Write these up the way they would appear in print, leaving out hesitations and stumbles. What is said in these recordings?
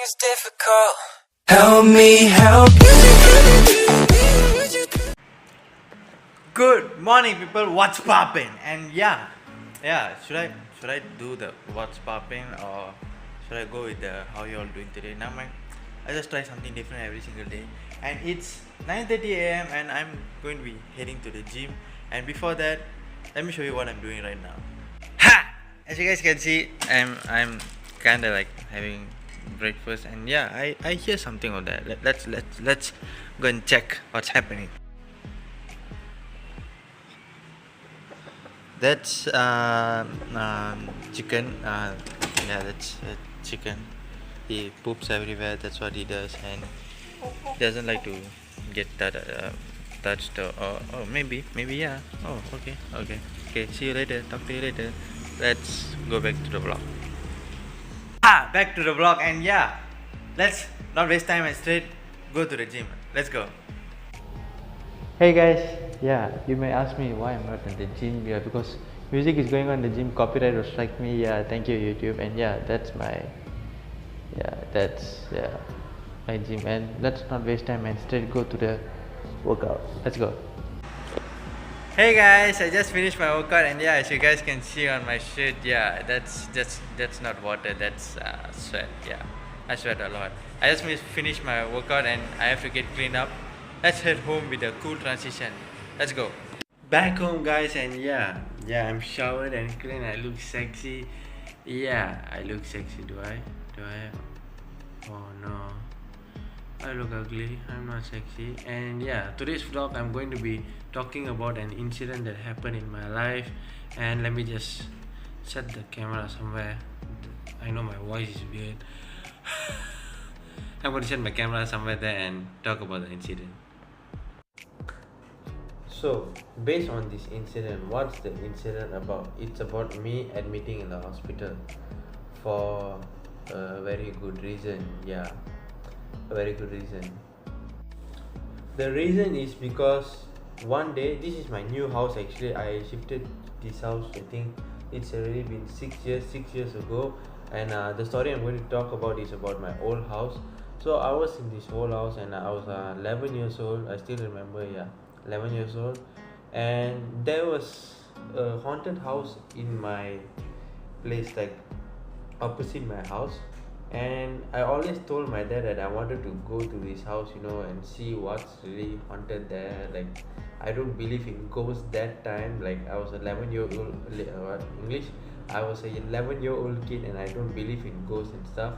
is difficult. Help me help you. Good morning, people. What's poppin'? And yeah, should I do the what's poppin' or should I go with the how you all doing today? Now, I just try something different every single day. And it's 9:30 a.m. and I'm going to be heading to the gym. And before that, let me show you what I'm doing right now. Ha! As you guys can see, I'm kind of like having breakfast, and yeah, I hear something of that. Let's go and check what's happening. That's chicken. Yeah, that's chicken. He poops everywhere. That's what he does, and he doesn't like to get touched or maybe yeah. Oh, okay. See you later. Talk to you later. Let's go back to the vlog. Back to the vlog, and yeah, let's not waste time and straight go to the gym. Let's go. Hey guys, yeah, you may ask me why I'm not in the gym. Yeah, because music is going on in the gym, copyright will strike me. Yeah, thank you YouTube. And yeah, that's my gym. And let's not waste time and straight go to the workout. Let's go. Hey guys, I just finished my workout, and yeah, as you guys can see on my shirt, yeah, that's not water, that's sweat. Yeah, I sweat a lot. I just finished my workout and I have to get cleaned up. Let's head home with a cool transition. Let's go. Back home, guys, and yeah, I'm showered and clean. I look sexy. Yeah, I look sexy. Do I? Oh no, I look ugly. I'm not sexy. And yeah, today's vlog I'm going to be talking about an incident that happened in my life. And let me just set the camera somewhere. I know my voice is weird. I'm going to set my camera somewhere there and talk about the incident. So, based on this incident, what's the incident about? It's about me admitting in the hospital for a very good reason. Yeah, a very good reason. The reason is because one day, this is my new house actually. I shifted this house, I think it's already been 6 years ago. And the story I'm going to talk about is about my old house. So I was in this old house and I was 11 years old. I still remember, 11 years old. And there was a haunted house in my place, like opposite my house. And I always told my dad that I wanted to go to this house, and see what's really haunted there. Like, I don't believe in ghosts that time. Like, I was 11-year-old English. I was a 11-year-old kid and I don't believe in ghosts and stuff.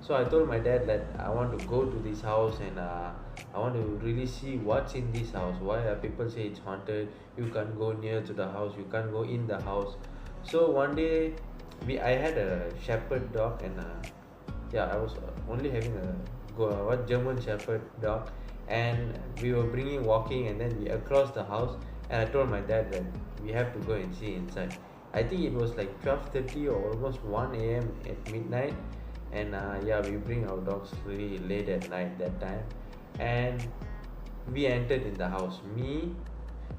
So I told my dad that I want to go to this house and I want to really see what's in this house. Why are people say it's haunted? You can't go near to the house. You can't go in the house. So one day, I had a shepherd dog, and I was only having a German shepherd dog, and we were walking, and then we across the house, and I told my dad that we have to go and see inside. I think it was like 12:30 or almost 1 a.m. at midnight, and we bring our dogs really late at night that time, and we entered in the house. Me,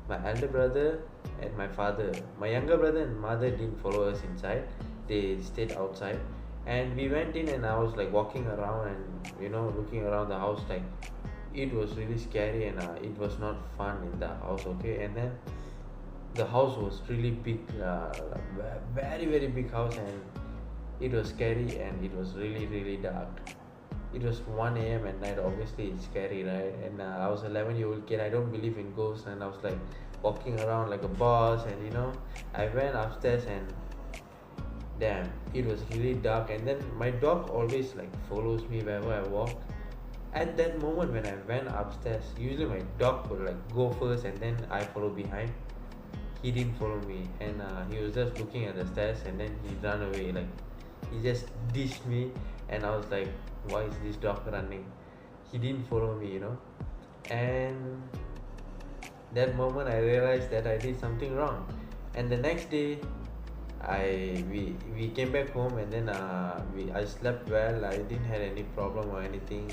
my elder brother, and my father. My younger brother and mother didn't follow us inside. They stayed outside, and we went in, and I was like walking around and looking around the house. Like, it was really scary, and it was not fun in the house. Okay, and then the house was really big, very very big house, and it was scary, and it was really really dark. It was 1 a.m. at night. Obviously it's scary, right? And I was 11-year-old kid. I don't believe in ghosts, and I was like walking around like a boss, and I went upstairs, and damn, it was really dark. And then my dog always like follows me wherever I walk. At that moment when I went upstairs, usually my dog would like go first and then I follow behind. He didn't follow me, and he was just looking at the stairs, and then he ran away. Like, he just dished me, and I was like, why is this dog running? He didn't follow me, and that moment I realized that I did something wrong. And the next day, we came back home, and then I slept well. I didn't have any problem or anything,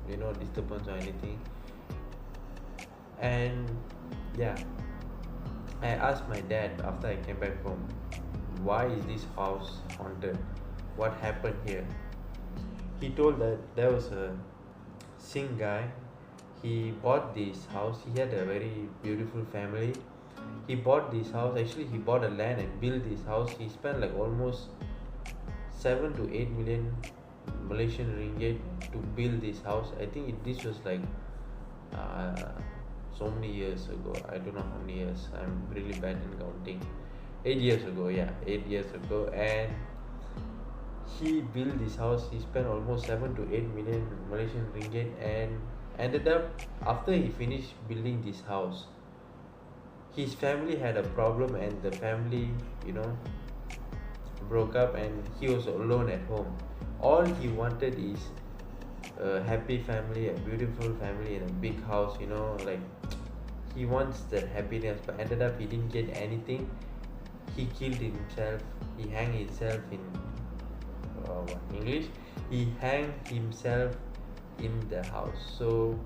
no disturbance or anything. And yeah, I asked my dad after I came back home, why is this house haunted? What happened here? he told that there was a Singh guy. He bought this house. He had a very beautiful family. He bought this house. Actually, he bought a land and built this house. He spent like almost 7 to 8 million Malaysian ringgit to build this house. I think this was like uh, so many years ago. I don't know how many years. I'm really bad in counting. 8 years ago, yeah, 8 years ago, and he built this house. He spent almost 7 to 8 million Malaysian ringgit, and ended up after he finished building this house, his family had a problem, and the family, broke up, and he was alone at home. All he wanted is a happy family, a beautiful family in a big house, like he wants that happiness, but ended up he didn't get anything. He killed himself. He hanged himself in English. He hanged himself in the house. So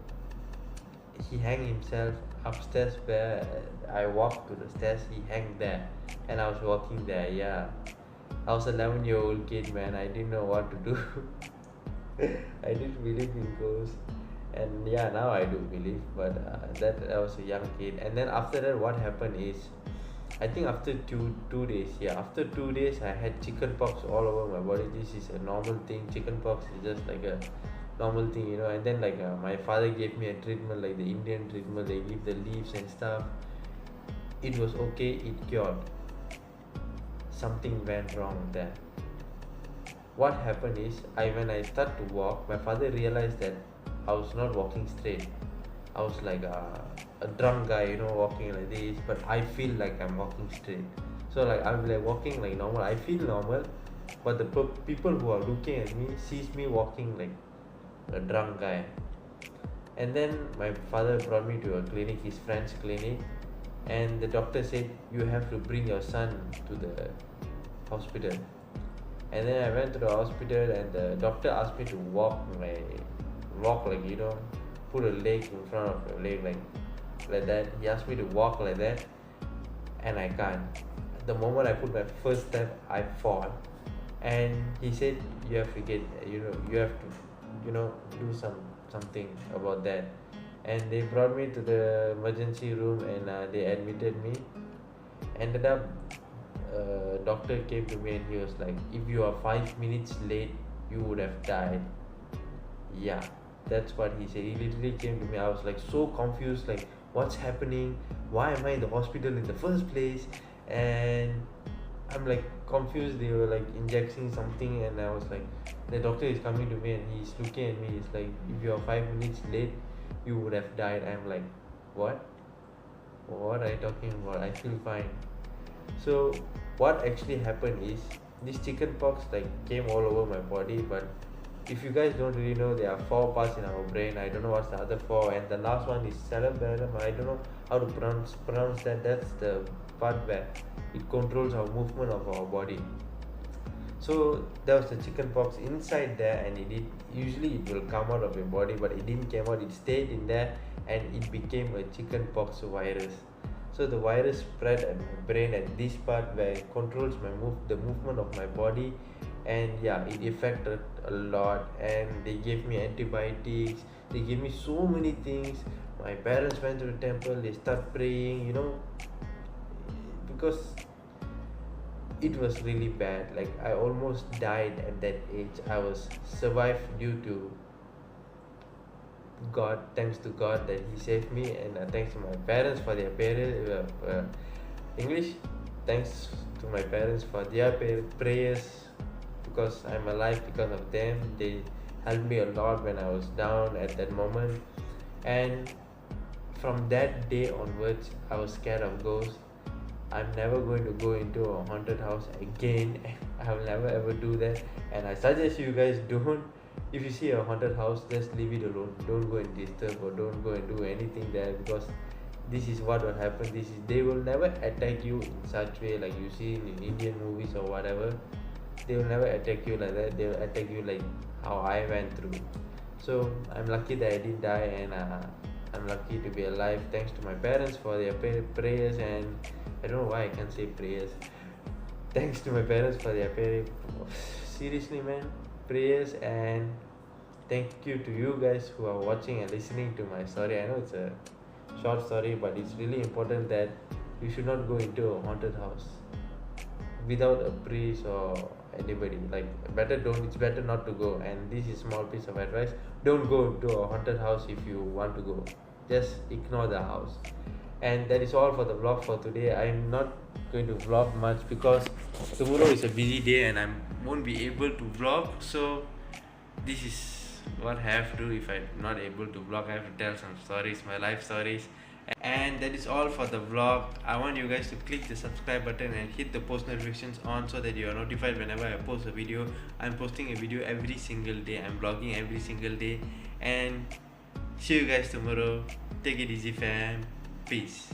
he hanged himself upstairs where I walked to the stairs. He hanged there, and I was walking there. Yeah, I was 11-year-old kid, man. I didn't know what to do. I didn't believe in ghosts, and yeah, now I do believe. But that I was a young kid, and then after that, what happened is, I think after two days, after 2 days, I had chicken pox all over my body. This is a normal thing. Chicken pox is just like a normal thing, And then like my father gave me a treatment, like the Indian treatment. They give the leaves and stuff. It was okay. It cured. Something went wrong there. What happened is, when I start to walk, my father realized that I was not walking straight. I was like a drunk guy, walking like this, but I feel like I'm walking straight. So like I'm like walking like normal. I feel normal, but the people who are looking at me sees me walking like a drunk guy. And then my father brought me to a clinic, his friend's clinic, and the doctor said, you have to bring your son to the hospital. And then I went to the hospital, and the doctor asked me to walk like put a leg in front of your leg like that. He asked me to walk like that, and I can't. The moment I put my first step, I fall. And he said, you have to get, you have to, do something about that. And they brought me to the emergency room, and they admitted me. Ended up, doctor came to me, and he was like, if you are 5 minutes late, you would have died. Yeah, that's what he said. He literally came to me. I was like so confused, like what's happening? Why am I in the hospital in the first place? And I'm like confused. They were like injecting something, and I was like, the doctor is coming to me, and he's looking at me. He's like, if you're 5 minutes late, you would have died. I'm like, what are you talking about? I feel fine. So what actually happened is, this chicken pox like came all over my body. But if you guys don't really know, there are 4 parts in our brain. I don't know what's the other 4, and the last one is cerebellum. I don't know how to pronounce that. That's the part where it controls our movement of our body. So there was the chicken pox inside there, and usually it will come out of your body, but it didn't come out. It stayed in there, and it became a chicken pox virus. So the virus spread at my brain, at this part where it controls the movement of my body. And it affected a lot, and they gave me antibiotics. They gave me so many things. My parents went to the temple. They start praying, because it was really bad. Like I almost died at that age. I was survived due to God. Thanks to God that He saved me, and thanks to my parents for their English. Thanks to my parents for their prayers, because I'm alive because of them. They helped me a lot when I was down at that moment. And from that day onwards, I was scared of ghosts. I'm never going to go into a haunted house again. I will never ever do that, and I suggest you guys don't. If you see a haunted house, just leave it alone. Don't go and disturb, or don't go and do anything there, because this is what will happen. They will never attack you in such way like you see in Indian movies or whatever. They will never attack you like that. They will attack you like how I went through. So I'm lucky that I didn't die, and I'm lucky to be alive. Thanks to my parents for their prayers, and I don't know why I can't say prayers. Thanks to my parents for their prayers. Seriously, man, prayers, and thank you to you guys who are watching and listening to my story. I know it's a short story, but it's really important that you should not go into a haunted house without a priest or anybody. Like, it's better not to go. And this is small piece of advice: don't go to a haunted house. If you want to go, just ignore the house. And that is all for the vlog for today. I'm not going to vlog much because tomorrow is a busy day and I won't be able to vlog. So this is what I have to do. If I'm not able to vlog, I have to tell some stories, my life stories. And that is all for the vlog. I want you guys to click the subscribe button and hit the post notifications on so that you are notified whenever I post a video. I'm posting a video every single day. I'm vlogging every single day. And see you guys tomorrow. Take it easy, fam. Peace.